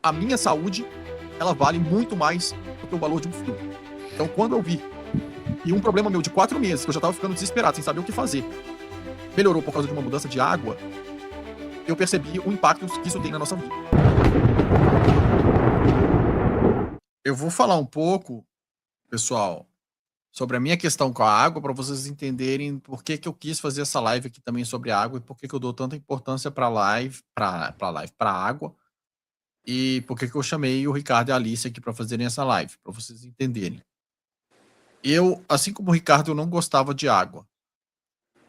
a minha saúde, ela vale muito mais do que o valor de um filtro. Então, quando eu vi e um problema meu de 4 meses, que eu já estava ficando desesperado, sem saber o que fazer, melhorou por causa de uma mudança de água, eu percebi o impacto que isso tem na nossa vida. Eu vou falar um pouco, pessoal, sobre a minha questão com a água, para vocês entenderem por que que eu quis fazer essa live aqui também sobre água e por que que eu dou tanta importância para para água, e por que que eu chamei o Ricardo e a Alice aqui para fazerem essa live, para vocês entenderem. Eu, assim como o Ricardo, eu não gostava de água,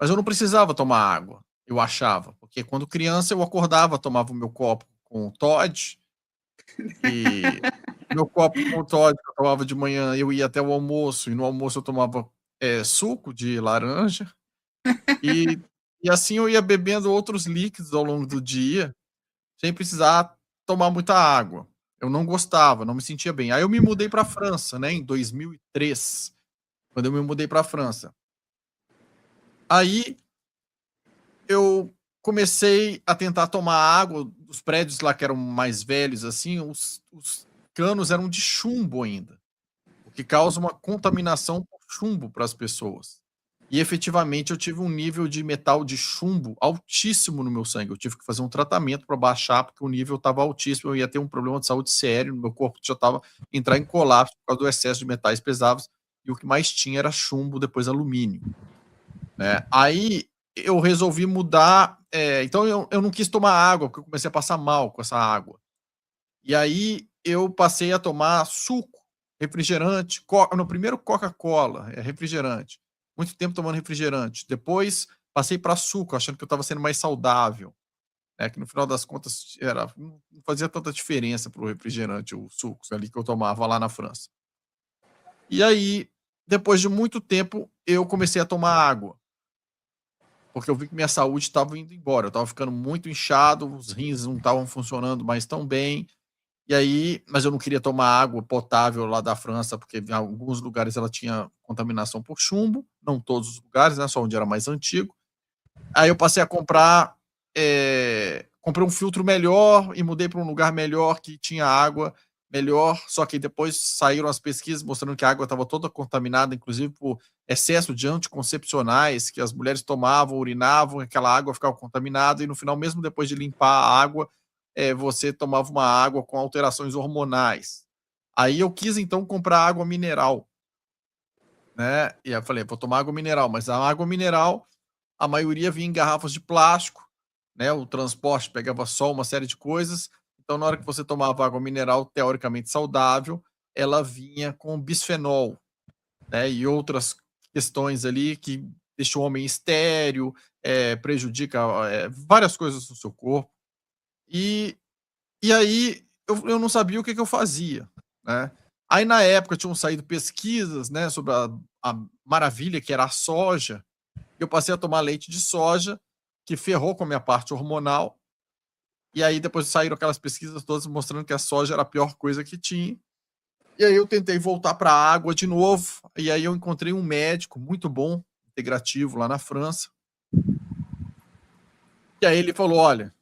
mas eu não precisava tomar água, eu achava, porque quando criança eu acordava, tomava o meu copo com Toddy, e meu copo com Toddy que eu tomava de manhã, eu ia até o almoço, e no almoço eu tomava, suco de laranja, e e assim eu ia bebendo outros líquidos ao longo do dia, sem precisar tomar muita água. Eu não gostava, não me sentia bem. Aí eu me mudei pra França, né, em 2003, quando eu me mudei pra França. Aí eu comecei a tentar tomar água, os prédios lá que eram mais velhos, assim, os canos eram de chumbo ainda, o que causa uma contaminação por chumbo para as pessoas. E efetivamente eu tive um nível de metal de chumbo altíssimo no meu sangue, eu tive que fazer um tratamento para baixar, porque o nível estava altíssimo, eu ia ter um problema de saúde sério, meu corpo já estava entrar em colapso por causa do excesso de metais pesados, e o que mais tinha era chumbo, depois alumínio, né. Aí eu resolvi mudar, então eu não quis tomar água, porque eu comecei a passar mal com essa água. E aí eu passei a tomar suco, refrigerante, no primeiro Coca-Cola, refrigerante. Muito tempo tomando refrigerante. Depois passei para suco, achando que eu estava sendo mais saudável, né, que no final das contas não fazia tanta diferença para o refrigerante, os sucos ali que eu tomava lá na França. E aí, depois de muito tempo, eu comecei a tomar água, porque eu vi que minha saúde estava indo embora, eu estava ficando muito inchado, os rins não estavam funcionando mais tão bem, e aí, mas eu não queria tomar água potável lá da França, porque em alguns lugares ela tinha contaminação por chumbo, não todos os lugares, né, só onde era mais antigo. Aí eu passei a comprar, comprei um filtro melhor e mudei para um lugar melhor que tinha água melhor, só que depois saíram as pesquisas mostrando que a água estava toda contaminada, inclusive por excesso de anticoncepcionais que as mulheres tomavam, urinavam, aquela água ficava contaminada e no final, mesmo depois de limpar a água, você tomava uma água com alterações hormonais. Aí eu quis então comprar água mineral, né, e aí eu falei: "Vou tomar água mineral", mas a água mineral, a maioria vinha em garrafas de plástico, né, o transporte pegava sol, uma série de coisas, então na hora que você tomava água mineral teoricamente saudável, ela vinha com bisfenol, né, e outras questões ali que deixa o homem estéril, prejudica, várias coisas no seu corpo. E e aí eu não sabia o que que eu fazia, né. Aí na época tinham saído pesquisas, né, sobre a maravilha que era a soja, eu passei a tomar leite de soja, que ferrou com a minha parte hormonal, e aí depois saíram aquelas pesquisas todas mostrando que a soja era a pior coisa que tinha. E aí eu tentei voltar para a água de novo, e aí eu encontrei um médico muito bom, integrativo lá na França. E aí ele falou: "Olha,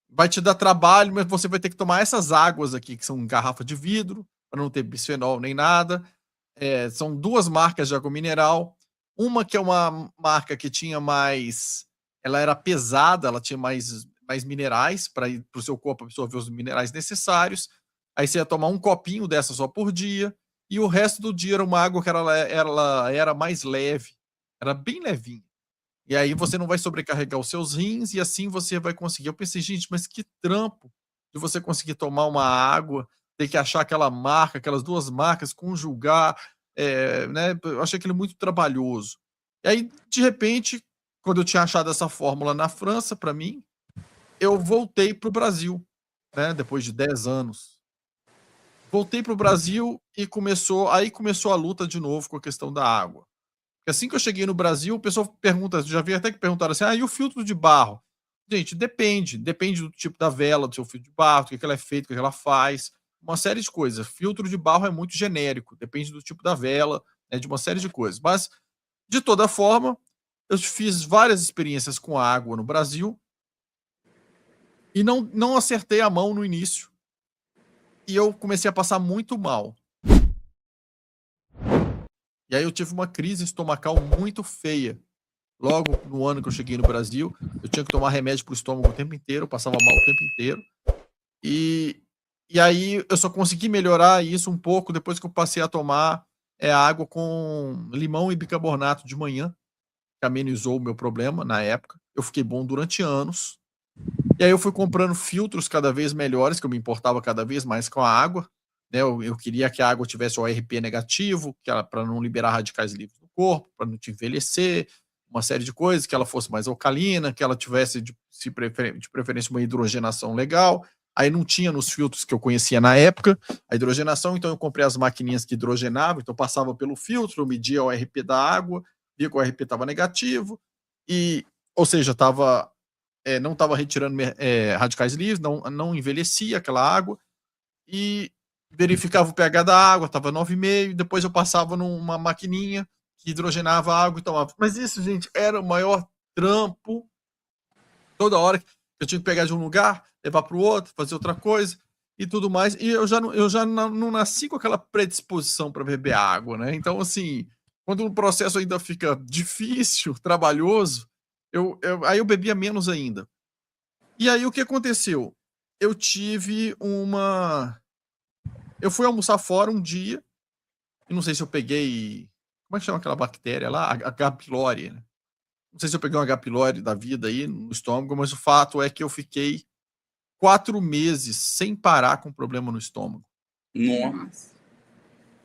vai te dar trabalho, mas você vai ter que tomar essas águas aqui, que são garrafa de vidro, para não ter bisfenol nem nada. São 2 marcas de água mineral, uma que é uma marca que tinha mais, ela era pesada, ela tinha mais minerais para o seu corpo absorver os minerais necessários. Aí você ia tomar um copinho dessa só por dia, e o resto do dia era uma água que ela era mais leve, era bem levinha. E aí você não vai sobrecarregar os seus rins e assim você vai conseguir". Eu pensei: "Gente, mas que trampo de você conseguir tomar uma água, ter que achar aquela marca, aquelas 2 marcas, conjugar", né, eu achei aquilo muito trabalhoso. E aí, de repente, quando eu tinha achado essa fórmula na França para mim, eu voltei para o Brasil, né, depois de 10 anos. Voltei para o Brasil e começou a luta de novo com a questão da água. Porque assim que eu cheguei no Brasil, o pessoal pergunta, já vi até que perguntaram assim: "Ah, e o filtro de barro?". Gente, depende do tipo da vela, do seu filtro de barro, do que ela é feita, o que que ela faz, uma série de coisas. Filtro de barro é muito genérico, depende do tipo da vela, de uma série de coisas. Mas, de toda forma, eu fiz várias experiências com água no Brasil e não acertei a mão no início. e eu comecei a passar muito mal. E aí eu tive uma crise estomacal muito feia. Logo no ano que eu cheguei no Brasil, eu tinha que tomar remédio para o estômago o tempo inteiro, eu passava mal o tempo inteiro. E e aí eu só consegui melhorar isso um pouco depois que eu passei a tomar, água com limão e bicarbonato de manhã, que amenizou o meu problema na época. Eu fiquei bom durante anos. E aí eu fui comprando filtros cada vez melhores, que eu me importava cada vez mais com a água, né, eu queria que a água tivesse o ORP negativo, que ela para não liberar radicais livres no corpo, para não te envelhecer, uma série de coisas, que ela fosse mais alcalina, que ela tivesse de preferência uma hidrogenação legal. Aí não tinha nos filtros que eu conhecia na época a hidrogenação, então eu comprei as maquininhas que hidrogenavam, então eu passava pelo filtro, eu media o ORP da água, via que o ORP estava negativo, e, ou seja, não estava retirando radicais livres, não envelhecia aquela água, e verificava o pH da água, estava 9,5, depois eu passava numa maquininha que hidrogenava a água e tomava. Mas isso, gente, era o maior trampo. Toda hora que eu tinha que pegar de um lugar, levar para o outro, fazer outra coisa e tudo mais. E eu já não nasci com aquela predisposição para beber água, né? Então, assim, quando o processo ainda fica difícil, trabalhoso, aí eu bebia menos ainda. E aí o que aconteceu? Eu tive uma. Eu fui almoçar fora um dia, e não sei se eu peguei. Como é que chama aquela bactéria lá? A H. pylori, né? Não sei se eu peguei um H. pylori da vida aí no estômago, mas o fato é que eu fiquei 4 meses sem parar com problema no estômago. Nossa.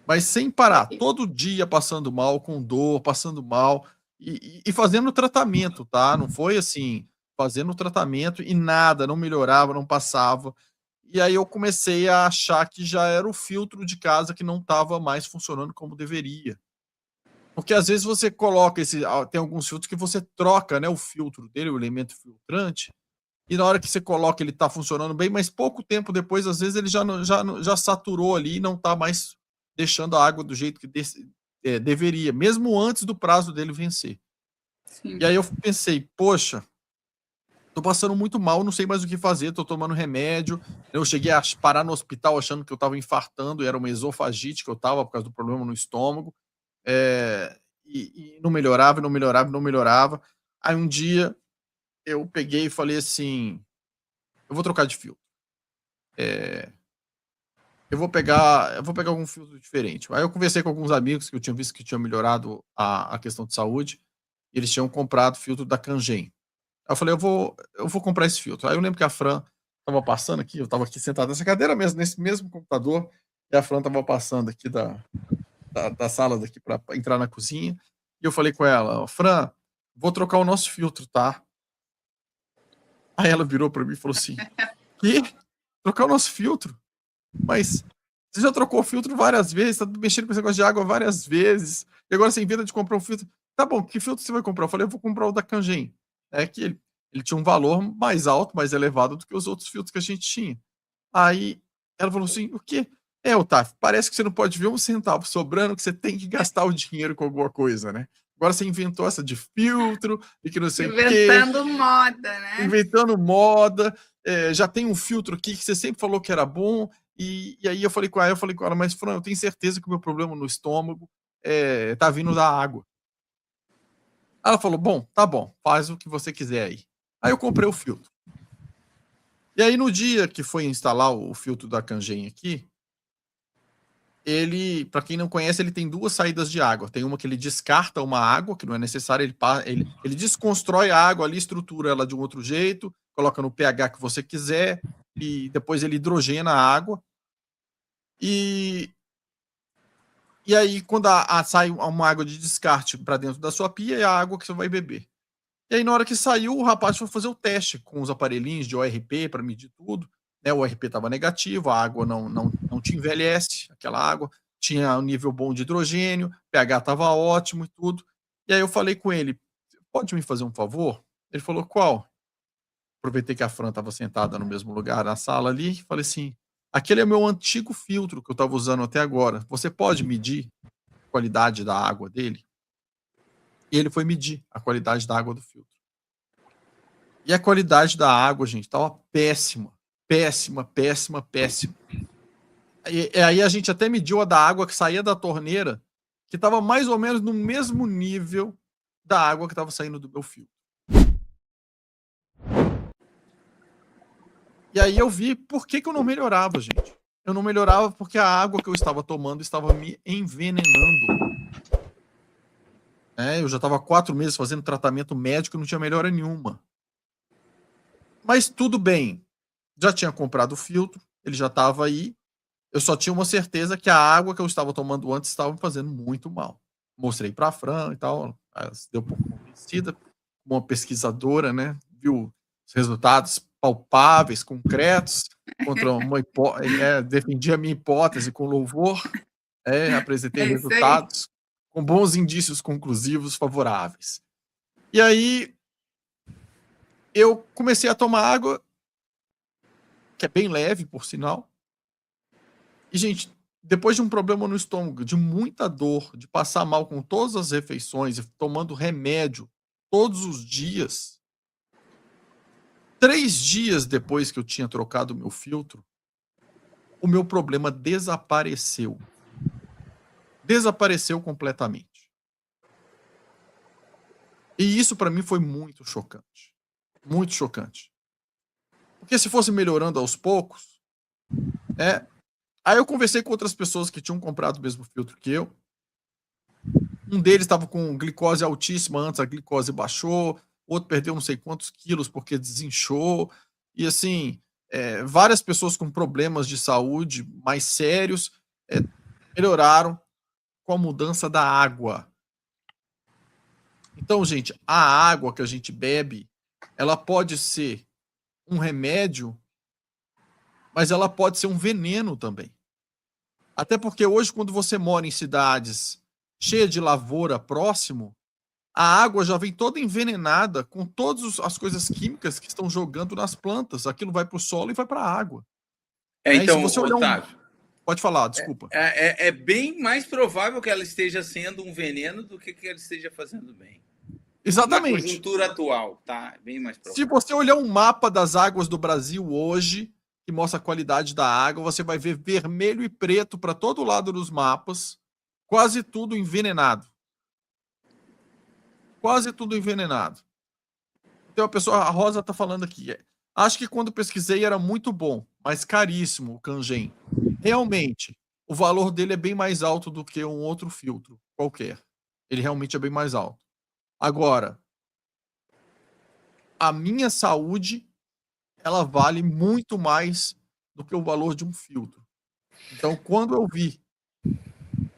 Mas sem parar, todo dia passando mal, com dor, passando mal e fazendo tratamento, tá? Não foi assim, fazendo tratamento e nada, não melhorava, não passava. E aí eu comecei a achar que já era o filtro de casa que não estava mais funcionando como deveria. Porque às vezes você coloca tem alguns filtros que você troca, né, o filtro dele, o elemento filtrante, e na hora que você coloca ele está funcionando bem, mas pouco tempo depois, às vezes ele já saturou ali e não está mais deixando a água do jeito que deveria, mesmo antes do prazo dele vencer. Sim. E aí eu pensei, poxa, tô passando muito mal, não sei mais o que fazer, tô tomando remédio. Eu cheguei a parar no hospital achando que eu estava infartando, e era uma esofagite que eu estava por causa do problema no estômago. E não melhorava, não melhorava, não melhorava. Aí um dia eu peguei e falei assim: eu vou trocar de filtro. Eu vou pegar algum filtro diferente. Aí eu conversei com alguns amigos que eu tinha visto que tinham melhorado a questão de saúde, e eles tinham comprado filtro da Kangen. Aí eu falei, eu vou comprar esse filtro. Aí eu lembro que a Fran estava passando aqui, eu estava aqui sentado nessa cadeira mesmo, nesse mesmo computador, e a Fran estava passando aqui da sala daqui para entrar na cozinha, e eu falei com ela, Fran, vou trocar o nosso filtro, tá? Aí ela virou para mim e falou assim, que? Trocar o nosso filtro? Mas você já trocou o filtro várias vezes, tá mexendo com esse negócio de água várias vezes, e agora você inventa de comprar um filtro. Tá bom, que filtro você vai comprar? Eu falei, eu vou comprar o da Kangen. É que ele tinha um valor mais alto, mais elevado do que os outros filtros que a gente tinha. Aí ela falou assim, o quê? Otávio, parece que você não pode ver um centavo sobrando, que você tem que gastar o dinheiro com alguma coisa, né? Agora você inventou essa de filtro, e que não sei o quê. Inventando moda, né? Inventando moda. Já tem um filtro aqui que você sempre falou que era bom, e aí eu falei com ela, mas Fran, eu tenho certeza que o meu problema no estômago tá vindo da água. Ela falou, bom, tá bom, faz o que você quiser aí. Aí eu comprei o filtro. E aí no dia que foi instalar o filtro da Kangen aqui, ele, para quem não conhece, ele tem 2 saídas de água. Tem uma que ele descarta uma água, que não é necessária, ele desconstrói a água ali, estrutura ela de um outro jeito, coloca no pH que você quiser, e depois ele hidrogena a água. E aí, quando sai uma água de descarte para dentro da sua pia, é a água que você vai beber. E aí, na hora que saiu, o rapaz foi fazer o teste com os aparelhinhos de ORP para medir tudo, né? O ORP estava negativo, a água não te envelhece, aquela água tinha um nível bom de hidrogênio, pH estava ótimo e tudo. E aí eu falei com ele, pode me fazer um favor? Ele falou, qual? Aproveitei que a Fran estava sentada no mesmo lugar na sala ali, e falei assim, aquele é o meu antigo filtro que eu estava usando até agora, você pode medir a qualidade da água dele? E ele foi medir a qualidade da água do filtro. E a qualidade da água, gente, estava péssima. Péssima, péssima, péssima. E aí a gente até mediu a da água que saía da torneira, que estava mais ou menos no mesmo nível da água que estava saindo do meu filtro. E aí eu vi por que eu não melhorava, gente. Eu não melhorava porque a água que eu estava tomando estava me envenenando. Eu já estava 4 meses fazendo tratamento médico e não tinha melhora nenhuma. Mas tudo bem. Já tinha comprado o filtro, ele já estava aí. Eu só tinha uma certeza que a água que eu estava tomando antes estava me fazendo muito mal. Mostrei para a Fran e tal, ela se deu por convencida, uma pesquisadora, né? Viu os resultados palpáveis, concretos, contra uma defendi a minha hipótese com louvor, apresentei É isso aí. resultados com bons indícios conclusivos favoráveis. E aí eu comecei a tomar água, que é bem leve, por sinal. E, gente, depois de um problema no estômago, de muita dor, de passar mal com todas as refeições e tomando remédio todos os dias, 3 dias depois que eu tinha trocado o meu filtro, o meu problema desapareceu. Desapareceu completamente. E isso para mim foi muito chocante. Muito chocante. Porque se fosse melhorando aos poucos, Aí eu conversei com outras pessoas que tinham comprado o mesmo filtro que eu. Um deles estava com glicose altíssima antes, a glicose baixou. Outro perdeu não sei quantos quilos porque desinchou. E assim, várias pessoas com problemas de saúde mais sérios melhoraram com a mudança da água. Então, gente, a água que a gente bebe, ela pode ser um remédio, mas ela pode ser um veneno também. Até porque hoje, quando você mora em cidades cheias de lavoura próximo, a água já vem toda envenenada com todas as coisas químicas que estão jogando nas plantas. Aquilo vai para o solo e vai para a água. E se você olhar Otávio, Pode falar, desculpa. É bem mais provável que ela esteja sendo um veneno do que ela esteja fazendo bem. Exatamente. Na conjuntura atual, tá? Bem mais provável. Se você olhar um mapa das águas do Brasil hoje, que mostra a qualidade da água, você vai ver vermelho e preto para todo lado dos mapas, quase tudo envenenado. Quase tudo envenenado. Então a Rosa está falando aqui. Acho que quando pesquisei era muito bom, mas caríssimo o Kangen. Realmente, o valor dele é bem mais alto do que um outro filtro qualquer. Ele realmente é bem mais alto. Agora, a minha saúde, ela vale muito mais do que o valor de um filtro. Então, quando eu vi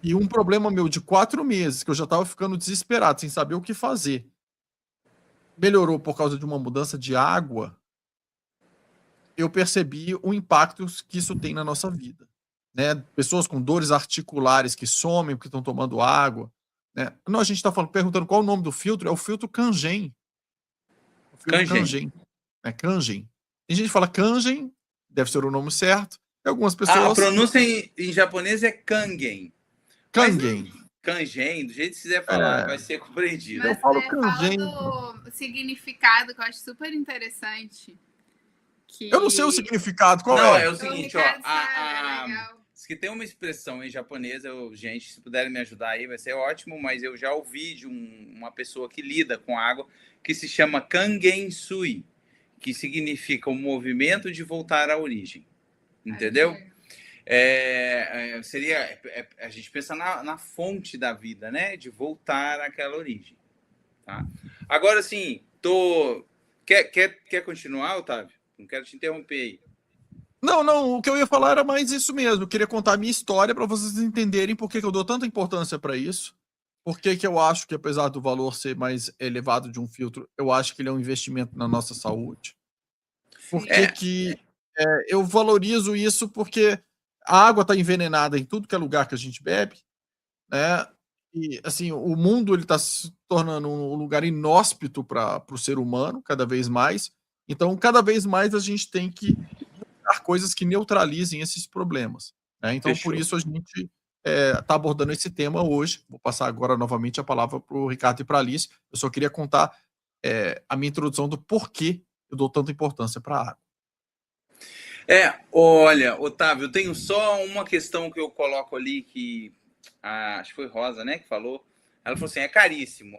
e um problema meu de 4 meses, que eu já estava ficando desesperado, sem saber o que fazer, melhorou por causa de uma mudança de água, eu percebi o impacto que isso tem na nossa vida. Né? Pessoas com dores articulares que somem porque estão tomando água. Né? Não, a gente está perguntando qual é o nome do filtro, é o filtro Kangen. O filtro Kangen. Kangen. Tem gente que fala Kangen, deve ser o nome certo. E algumas pessoas... A pronúncia em japonês é Kangen. Kangen. Kangen, do jeito que quiser falar, vai ser compreendido. Mas eu falo Kangen. Fala do significado, que eu acho super interessante. Eu não sei o significado, qual não, é? É o seguinte, diz que tem uma expressão em japonês, gente, se puderem me ajudar aí, vai ser ótimo, mas eu já ouvi de uma pessoa que lida com água, que se chama Kangensui, que significa o movimento de voltar à origem. Entendeu? Seria a gente pensa na fonte da vida, né? De voltar àquela origem. Tá? Agora, assim, quer continuar, Otávio? Não quero te interromper aí. Não, o que eu ia falar era mais isso mesmo. Eu queria contar a minha história para vocês entenderem por que eu dou tanta importância para isso. Por que eu acho que, apesar do valor ser mais elevado de um filtro, eu acho que ele é um investimento na nossa saúde. Por que eu valorizo isso? Porque a água está envenenada em tudo que é lugar que a gente bebe, né? E assim, o mundo ele está se tornando um lugar inóspito para o ser humano, cada vez mais. Então, cada vez mais a gente tem que buscar coisas que neutralizem esses problemas. Né? Então, Fechou. Por isso a gente está abordando esse tema hoje. Vou passar agora novamente a palavra para o Ricardo e para a Alice. Eu só queria contar a minha introdução do porquê eu dou tanta importância para a água. Olha, Otávio, eu tenho só uma questão que eu coloco ali que acho que foi Rosa, né, que falou. Ela falou assim: é caríssimo.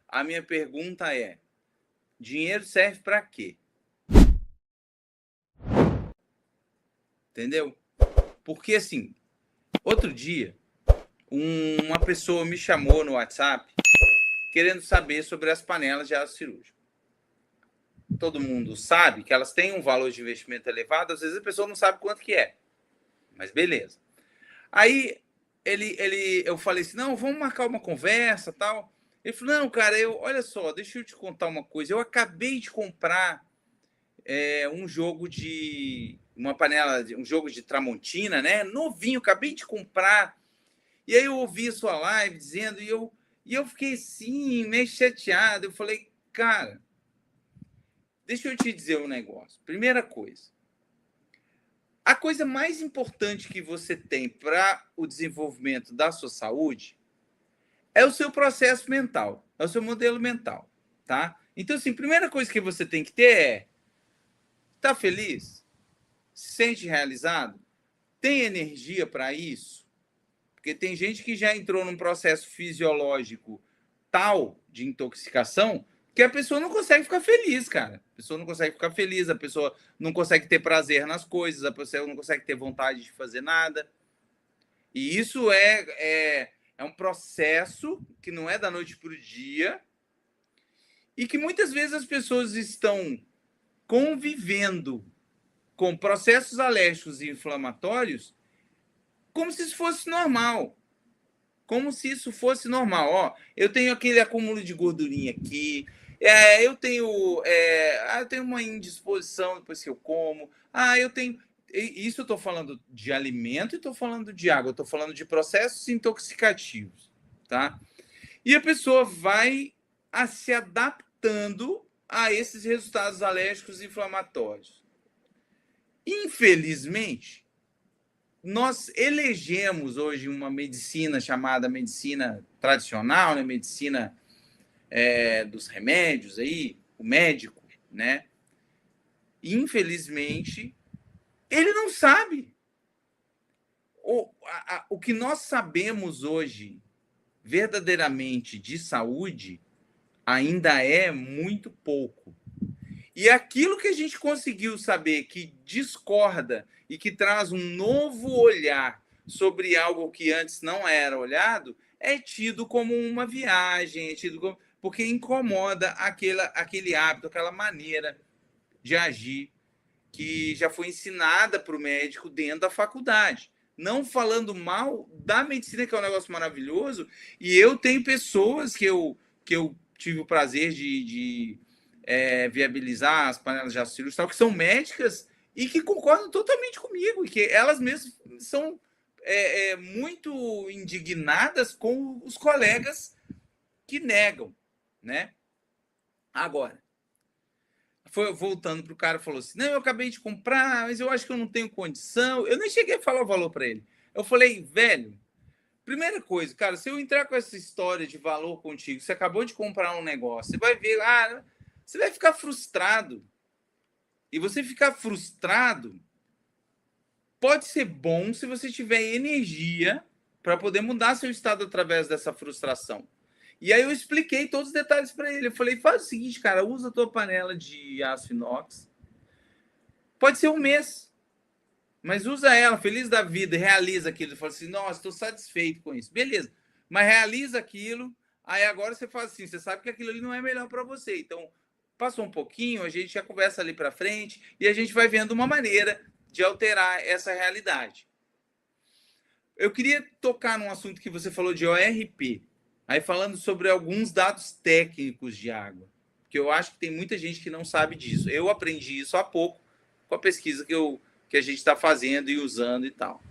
A minha pergunta é: dinheiro serve para quê? Entendeu? Porque assim, outro dia, uma pessoa me chamou no WhatsApp querendo saber sobre as panelas de aço cirúrgico. Todo mundo sabe que elas têm um valor de investimento elevado, às vezes a pessoa não sabe quanto que é. Mas beleza. Aí eu falei assim: não, vamos marcar uma conversa tal. Ele falou: não, cara, olha só, deixa eu te contar uma coisa. Eu acabei de comprar um jogo de. Uma panela, um jogo de Tramontina, né? Novinho, acabei de comprar. E aí eu ouvi a sua live dizendo, e eu fiquei assim, meio chateado. Eu falei: cara, deixa eu te dizer um negócio. Primeira coisa. A coisa mais importante que você tem para o desenvolvimento da sua saúde é o seu processo mental, é o seu modelo mental, tá? Então, assim, a primeira coisa que você tem que ter tá feliz? Se sente realizado? Tem energia para isso? Porque tem gente que já entrou num processo fisiológico tal de intoxicação que a pessoa não consegue ficar feliz, cara. A pessoa não consegue ficar feliz, a pessoa não consegue ter prazer nas coisas, a pessoa não consegue ter vontade de fazer nada. E isso é um processo que não é da noite para o dia e que muitas vezes as pessoas estão convivendo com processos alérgicos e inflamatórios como se isso fosse normal. Como se isso fosse normal. Ó, eu tenho aquele acúmulo de gordurinha aqui, eu tenho uma indisposição depois que eu como, eu tenho. Isso eu estou falando de alimento e estou falando de água, estou falando de processos intoxicativos, tá? E a pessoa vai se adaptando a esses resultados alérgicos e inflamatórios. Infelizmente, nós elegemos hoje uma medicina chamada medicina tradicional, né? Medicina dos remédios aí, o médico, né? Infelizmente, ele não sabe. O que nós sabemos hoje verdadeiramente de saúde ainda é muito pouco. E aquilo que a gente conseguiu saber que discorda e que traz um novo olhar sobre algo que antes não era olhado é tido como uma viagem, porque incomoda aquele hábito, aquela maneira de agir que já foi ensinada para o médico dentro da faculdade. Não falando mal da medicina, que é um negócio maravilhoso, e eu tenho pessoas que eu tive o prazer de viabilizar as panelas de aço cirúrgico, que são médicas e que concordam totalmente comigo, e que elas mesmas são muito indignadas com os colegas que negam, né? Agora, voltando para o cara, falou assim: não, eu acabei de comprar, mas eu acho que eu não tenho condição. Eu nem cheguei a falar o valor para ele. Eu falei: velho, primeira coisa, cara, se eu entrar com essa história de valor contigo, você acabou de comprar um negócio, você vai ver, você vai ficar frustrado. E você ficar frustrado pode ser bom se você tiver energia para poder mudar seu estado através dessa frustração. E aí eu expliquei todos os detalhes para ele. Eu falei: faz o seguinte, cara, usa a tua panela de aço inox. Pode ser um mês, mas usa ela, feliz da vida, realiza aquilo. Fala assim: nossa, estou satisfeito com isso. Beleza, mas realiza aquilo. Aí agora você faz assim, você sabe que aquilo ali não é melhor para você. Então, passou um pouquinho, a gente já conversa ali para frente e a gente vai vendo uma maneira de alterar essa realidade. Eu queria tocar num assunto que você falou de ORP, aí falando sobre alguns dados técnicos de água, que eu acho que tem muita gente que não sabe disso. Eu aprendi isso há pouco com a pesquisa que a gente está fazendo e usando e tal.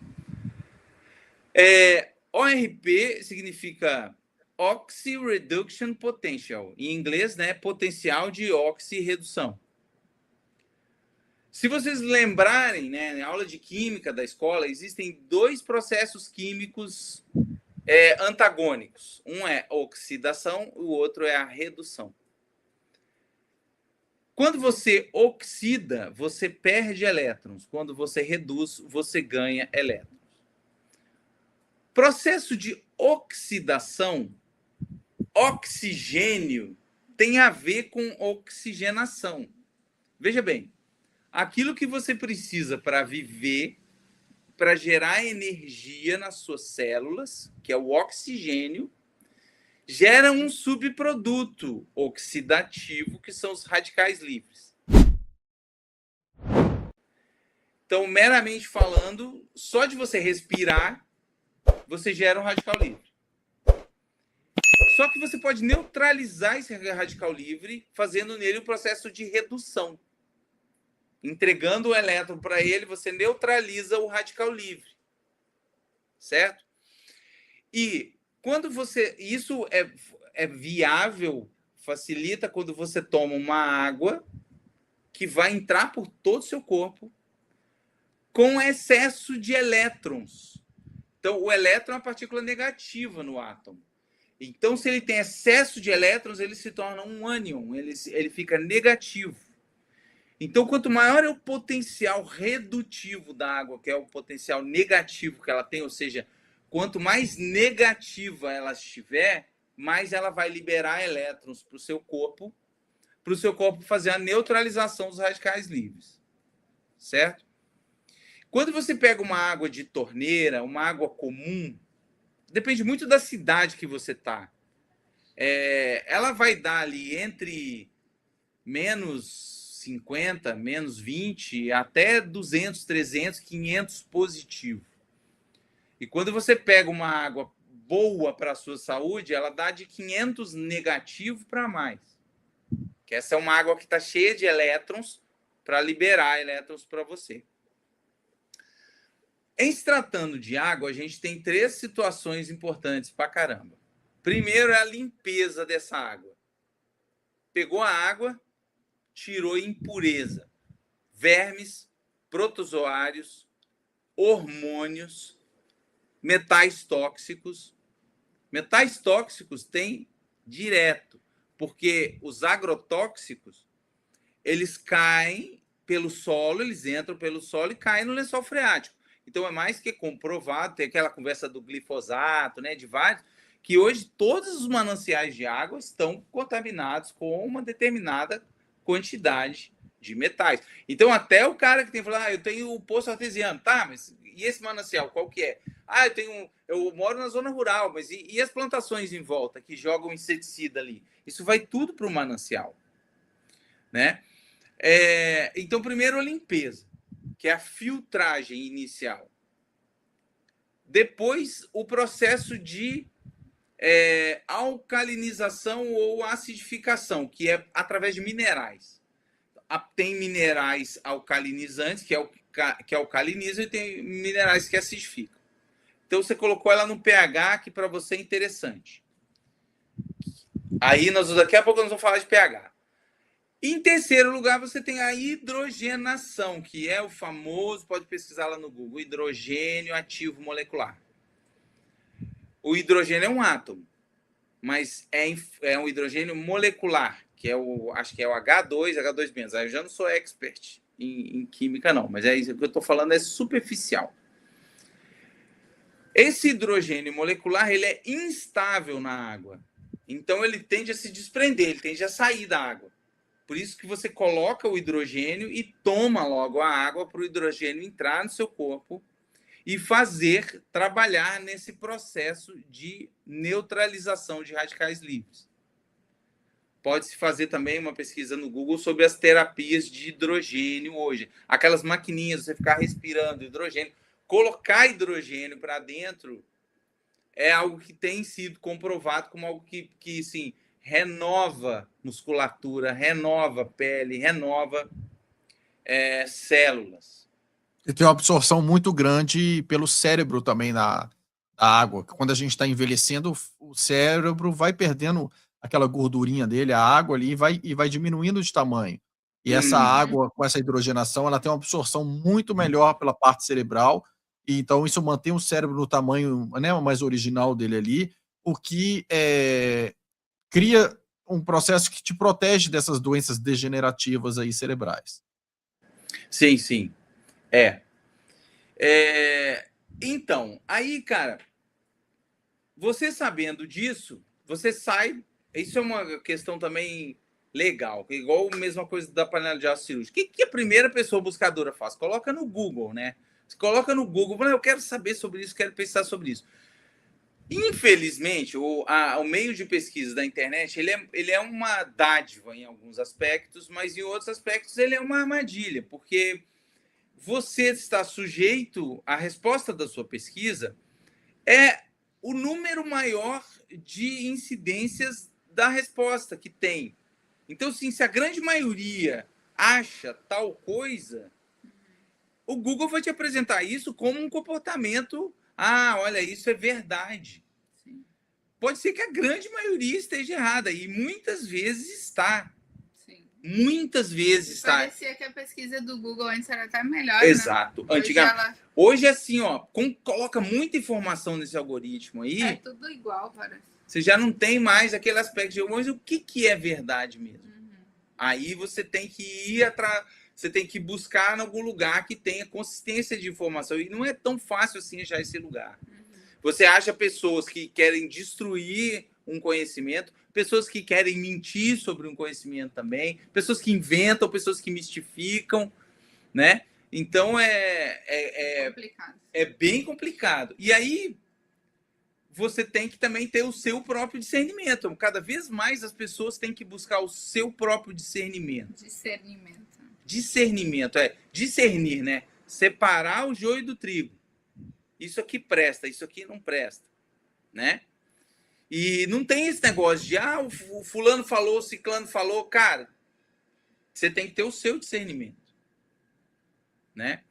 ORP significa Oxy Reduction Potential, em inglês, né? Potencial de oxirredução. Se vocês lembrarem, né, na aula de química da escola, existem dois processos químicos antagônicos. Um é a oxidação, o outro é a redução. Quando você oxida, você perde elétrons. Quando você reduz, você ganha elétrons. Processo de oxidação, oxigênio, tem a ver com oxigenação. Veja bem, aquilo que você precisa para viver, para gerar energia nas suas células, que é o oxigênio, gera um subproduto oxidativo, que são os radicais livres. Então, meramente falando, só de você respirar, você gera um radical livre. Só que você pode neutralizar esse radical livre fazendo nele um processo de redução. Entregando o elétron para ele, você neutraliza o radical livre. Certo? E quando você... Isso é viável, facilita quando você toma uma água que vai entrar por todo o seu corpo com excesso de elétrons. Então, o elétron é uma partícula negativa no átomo. Então, se ele tem excesso de elétrons, ele se torna um ânion, ele fica negativo. Então, quanto maior é o potencial redutivo da água, que é o potencial negativo que ela tem, ou seja, quanto mais negativa ela estiver, mais ela vai liberar elétrons para o seu corpo fazer a neutralização dos radicais livres. Certo? Quando você pega uma água de torneira, uma água comum, depende muito da cidade que você está. Ela vai dar ali entre menos 50, menos 20, até 200, 300, 500 positivo. E quando você pega uma água boa para a sua saúde, ela dá de 500 negativo para mais. Que essa é uma água que está cheia de elétrons para liberar elétrons para você. Em se tratando de água, a gente tem 3 situações importantes para caramba. Primeiro é a limpeza dessa água. Pegou a água, tirou impureza, vermes, protozoários, hormônios, metais tóxicos. Metais tóxicos tem direto, porque os agrotóxicos, eles caem pelo solo, eles entram pelo solo e caem no lençol freático. Então, é mais que comprovado, tem aquela conversa do glifosato, né, de vários, que hoje todos os mananciais de água estão contaminados com uma determinada quantidade de metais. Então, até o cara que tem que falar, eu tenho o poço artesiano, tá, mas e esse manancial, qual que é? Eu moro na zona rural, mas e as plantações em volta que jogam inseticida ali? Isso vai tudo para o manancial, né? Então, primeiro a limpeza, que é a filtragem inicial. Depois, o processo de alcalinização ou acidificação, que é através de minerais. Tem minerais alcalinizantes, que alcalinizam, e tem minerais que acidificam. Então, você colocou ela no pH, que para você é interessante. Aí, daqui a pouco, nós vamos falar de pH. Em terceiro lugar, você tem a hidrogenação, que é o famoso, pode pesquisar lá no Google, hidrogênio ativo molecular. O hidrogênio é um átomo, mas é um hidrogênio molecular, que acho que é o H2 Aí eu já não sou expert em química, não, mas isso que eu estou falando é superficial. Esse hidrogênio molecular, ele é instável na água. Então, ele tende a se desprender, ele tende a sair da água. Por isso que você coloca o hidrogênio e toma logo a água para o hidrogênio entrar no seu corpo e trabalhar nesse processo de neutralização de radicais livres. Pode-se fazer também uma pesquisa no Google sobre as terapias de hidrogênio hoje. Aquelas maquininhas, você ficar respirando hidrogênio. Colocar hidrogênio para dentro é algo que tem sido comprovado como algo que sim, renova musculatura, renova pele, renova células. E tem uma absorção muito grande pelo cérebro também da água. Quando a gente está envelhecendo, o cérebro vai perdendo aquela gordurinha dele, a água ali, e vai diminuindo de tamanho. E essa água, com essa hidrogenação, ela tem uma absorção muito melhor pela parte cerebral, e então isso mantém o cérebro no tamanho, né, mais original dele ali, o que cria um processo que te protege dessas doenças degenerativas aí cerebrais. Sim, sim. Então, aí, cara, você sabendo disso, você sai... Isso é uma questão também legal, igual a mesma coisa da panela de aço cirúrgico. O que a primeira pessoa buscadora faz? Coloca no Google, né? Você coloca no Google, fala, eu quero saber sobre isso, quero pensar sobre isso. Infelizmente, o meio de pesquisa da internet ele é uma dádiva em alguns aspectos, mas em outros aspectos ele é uma armadilha, porque você está sujeito, a resposta da sua pesquisa é o número maior de incidências da resposta que tem. Então, assim, se a grande maioria acha tal coisa, o Google vai te apresentar isso como um comportamento. Ah, olha, isso é verdade. Sim. Pode ser que a grande maioria esteja errada, e muitas vezes está. Sim. Muitas vezes está. Parecia que a pesquisa do Google antes era até melhor, Exato. Né? Hoje, assim, ó, coloca muita informação nesse algoritmo aí. É tudo igual, parece. Você já não tem mais aquele aspecto de, mas o que é verdade mesmo? Aí você tem que ir atrás, você tem que buscar em algum lugar que tenha consistência de informação. E não é tão fácil assim achar esse lugar. Você acha pessoas que querem destruir um conhecimento, pessoas que querem mentir sobre um conhecimento também, pessoas que inventam, pessoas que mistificam, né? Então complicado. É bem complicado. E aí você tem que também ter o seu próprio discernimento. Cada vez mais as pessoas têm que buscar o seu próprio discernimento. Discernimento, discernir, né? Separar o joio do trigo. Isso aqui presta, isso aqui não presta, né? E não tem esse negócio de, o fulano falou, o ciclano falou. Cara, você tem que ter o seu discernimento, né?